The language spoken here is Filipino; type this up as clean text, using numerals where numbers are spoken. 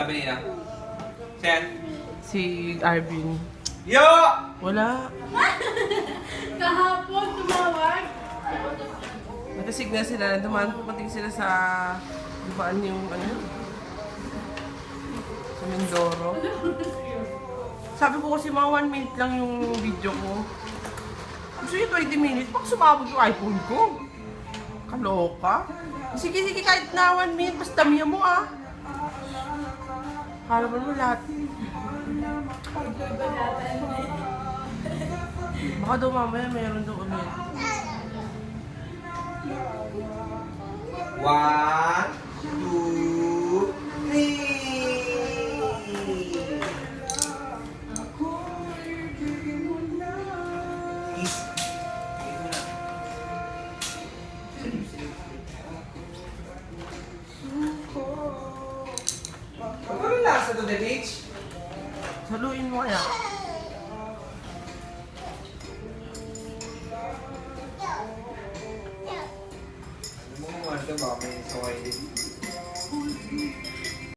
Sabi nila. Sen? Si Arvin. Yo! Wala. Kahapon, tumawag. Nagkasignal sila. Dumating sila sa... Dupaan yung ano? Sa Mindoro. Sabi ko kasi mga 1 minute lang yung video ko. Gusto yung 20 minutes. Bakit sumabog yung iPhone ko? Kaloka. Sige, kahit na 1 minute. Basta damihan mo ah. Kala mo lahat. Baka daw mamaya mayroon daw ulit. 1, 2, 3. Ano lasa to the beach? Saluin mo kaya. Ano mo, ano ba? May saway din.